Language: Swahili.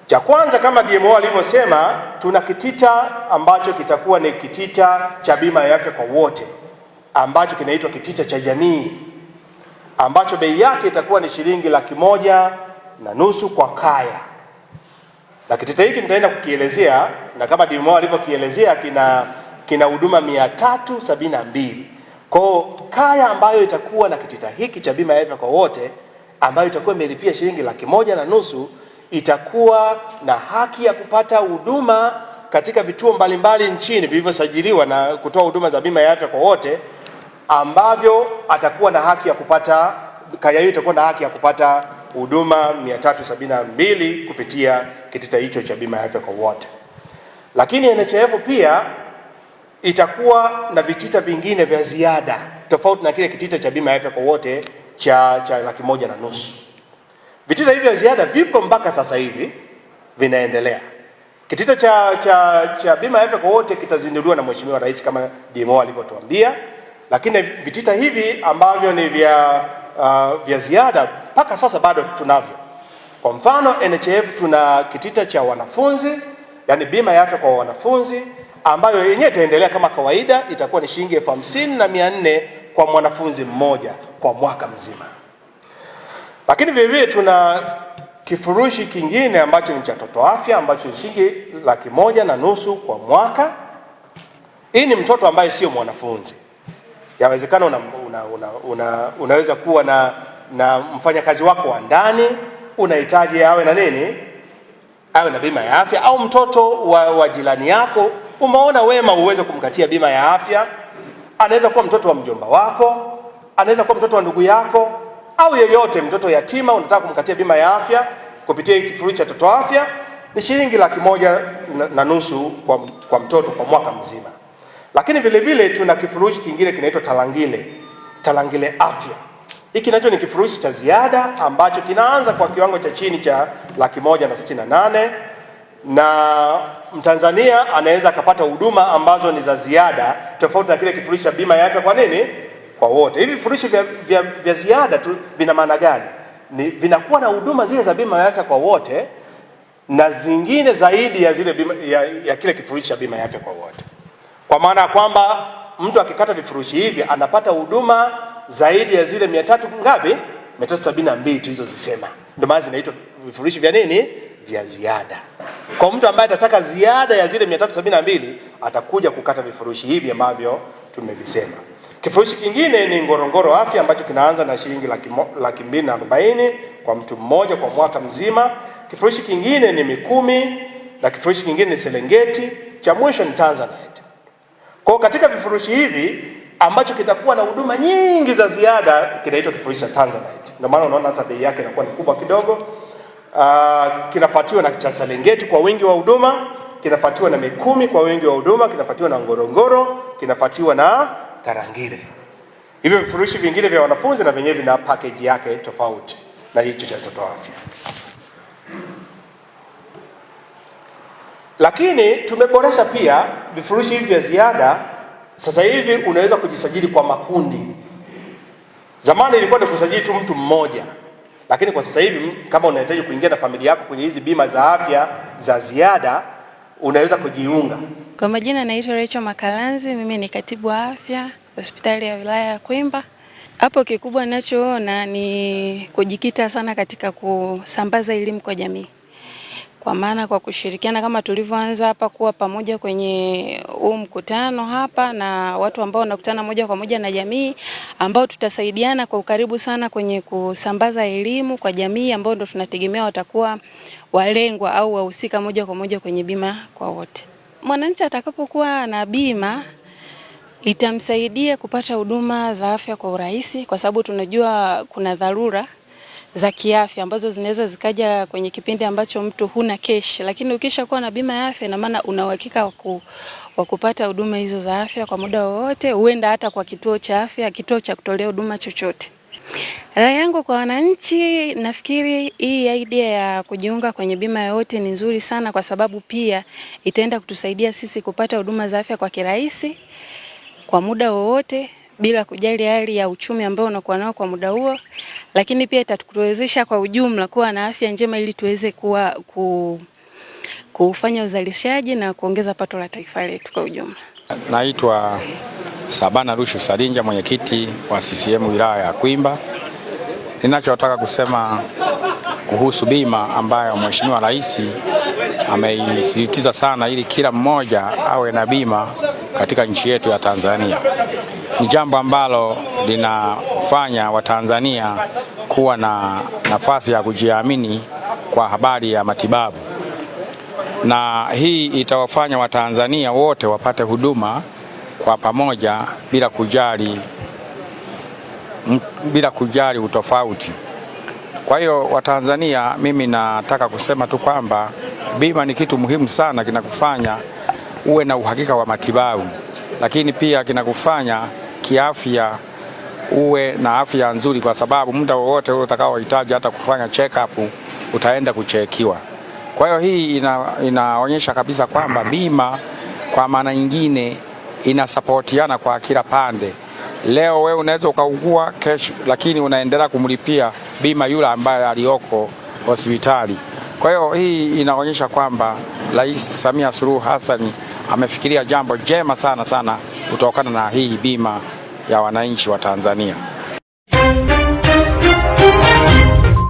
Cha kwanza, kama DMO alivyosema, tuna kitita ambacho kitakuwa ni kitita cha bima ya afya kwa wote ambacho kinaitwa kitita cha jamii, ambacho bei yake itakuwa ni shilingi 1,500,000 kwa kaya. Na kitita hiki nitaenda kukielezea, na kama DMO alivyokielezea kina huduma 372. Kwa kaya ambayo itakuwa na kitita hiki cha bima ya afya kwa wote, ambayo itakuwa imelipia shilingi 1,500,000, itakuwa na haki ya kupata huduma katika vituo mbalimbali nchini vilivyosajiliwa na kutoa huduma za bima ya afya kwa wote, ambavyo atakuwa na haki ya kupata, kaya hiyo itakuwa na haki ya kupata huduma 372 kupitia kitita hicho cha bima ya afya kwa wote. Lakini NHIF pia itakuwa na vitita vingine vya ziada tofauti na kile kitita cha bima ya afya kwa wote cha 1,500,000. Vitita hivi vya ziada vipo mpaka sasa hivi vinaendelea. Kitita cha bima ya afya kwa wote kitazinduliwa na Mheshimiwa Rais kama DMO alivyotuambia, lakini vitita hivi ambavyo ni vya ziada mpaka sasa bado tunavyo. Kwa mfano, NHIF tuna kitita cha wanafunzi, yani bima ya afya kwa wanafunzi, ambayo yenyewe itaendelea kama kawaida, itakuwa ni shilingi 50,400 kwa mwanafunzi mmoja kwa mwaka mzima. Lakini vile vile tuna kifurushi kingine ambacho ni cha toto afya ambacho ni shilingi 1,500,000 kwa mwaka. Hii ni mtoto ambaye sio mwanafunzi. Yawezekana unaweza kuwa na mfanyakazi wako wa ndani, unahitaji awe na nini? Awe na bima ya afya, au mtoto wa jirani yako umeona wema uweze kumkatia bima ya afya. Anaweza kuwa mtoto wa mjomba wako, anaweza kuwa mtoto wa ndugu yako, au yeyote, mtoto yatima unataka kumkatia bima ya afya kupitia kifurushi cha toto afya. Ni shilingi 1,500,000 kwa mtoto kwa mwaka mzima. Lakini vile vile tuna kifurushi kingine kinaitwa Talangile afya. Hiki nacho ni kifurushi cha ziada ambacho kinaanza kwa kiwango cha chini cha 168,000, na Mtanzania anaweza akapata huduma ambazo ni za ziada tofauti na kile kifurushi cha bima ya afya kwa nini? Kwa wote. Hivi vifurushi vya ziada tu vina maana gani? Vinakuwa na huduma zile za bima ya afya kwa wote na zingine zaidi ya zile bima, ya kile kifurushi cha bima ya afya kwa wote. Kwa maana ya kwamba mtu akikata vifurushi hivi anapata huduma zaidi ya zile 300 ngapi? 372 tulizozisema. Ndio maana zinaitwa vifurushi vya nini? Vya ziada. Kwa mtu ambaye atataka ziada ya zile 372 atakuja kukata vifurushi hivi ambavyo tumevisema. Kifurushi kingine ni Ngorongoro afya ambacho kinaanza na shilingi 240,000 kwa mtu mmoja kwa mwaka mzima. Kifurushi kingine ni Mikumi, na kifurushi kingine ni Serengeti, cha mwisho ni Tanzanite. Kwa katika vifurushi hivi ambacho kitakuwa na huduma nyingi za ziada kinaitwa kifurushi cha Tanzanite. Ndio maana unaona hata bei yake inakuwa ni kubwa kidogo. Kinafuatiwa na cha Serengeti kwa wingi wa huduma, kinafuatiwa na Mikumi kwa wingi wa huduma, kinafuatiwa na Ngorongoro, kinafuatiwa na Tarangire. Hivyo vifurushi vingine vya wanafunzi na vyenyewe vina package yake tofauti na hicho cha toto afya. Lakini tumeboresha pia vifurushi hivi vya ziada. Sasa hivi unaweza kujisajili kwa makundi. Zamani ilikuwa ni kusajili tu mtu mmoja, lakini kwa sasa hivi kama unahitaji kuingia na familia yako kwenye hizi bima za afya za ziada unaweza kujiunga. Kwa majina naitwa Rachel Makalanzi, mimi ni katibu wa afya hospitali ya wilaya ya Kwimba. Hapo kikubwa ninachoona ni kujikita sana katika kusambaza elimu kwa jamii. Kwa maana kwa kushirikiana kama tulivyoanza hapa kuwa pamoja kwenye huu mkutano hapa na watu ambao wanakutana moja kwa moja na jamii, ambao tutasaidiana kwa ukaribu sana kwenye kusambaza elimu kwa jamii ambao ndo tunategemea watakuwa walengwa au wahusika moja kwa moja kwenye bima kwa wote. Mwananchi atakapokuwa na bima itamsaidia kupata huduma za afya kwa urahisi, kwa sababu tunajua kuna dharura za kiafya ambazo zinaweza zikaja kwenye kipindi ambacho mtu huna cash, lakini ukisha kuwa na bima ya afya ina maana una uhakika wa kupata huduma hizo za afya kwa muda wowote, huenda hata kwa kituo cha afya, kituo cha kutolea huduma chochote. Rai yangu kwa wananchi, nafikiri hii idea ya kujiunga kwenye bima ya wote ni nzuri sana, kwa sababu pia itaenda kutusaidia sisi kupata huduma za afya kwa kirahisi kwa muda wowote bila kujali hali ya uchumi ambao unakuwa nao kwa muda huo, lakini pia itatuwezesha kwa ujumla kuwa na afya njema ili tuweze kufanya uzalishaji na kuongeza pato la taifa letu kwa ujumla. Naitwa Sabana Rushu Sarinja, mwenyekiti wa CCM wilaya ya Kwimba. Ninachotaka kusema kuhusu bima ambayo Mheshimiwa Rais ameisisitiza sana ili kila mmoja awe na bima katika nchi yetu ya Tanzania. Ni jambo ambalo linafanya Watanzania kuwa na nafasi ya kujiamini kwa habari ya matibabu, na hii itawafanya Watanzania wote wapate huduma kwa pamoja bila kujali utofauti. Kwa hiyo Watanzania, mimi nataka kusema tu kwamba bima ni kitu muhimu sana, kinakufanya uwe na uhakika wa matibabu, lakini pia kinakufanya kiafya uwe na afya nzuri, kwa sababu muda wowote utakaohitaji hata kufanya check up utaenda kuchekiwa. Kwa hiyo hii inaonyesha kabisa kwamba bima kwa maana nyingine inasapotiana kwa kila pande. Leo wewe unaweza ukaugua kesho, lakini unaendelea kumlipia bima yule ambaye aliyoko hospitali. Kwa hiyo hii inaonyesha kwamba Rais Samia Suluhu Hassan amefikiria jambo jema sana kutokana na hii bima ya wananchi wa Tanzania.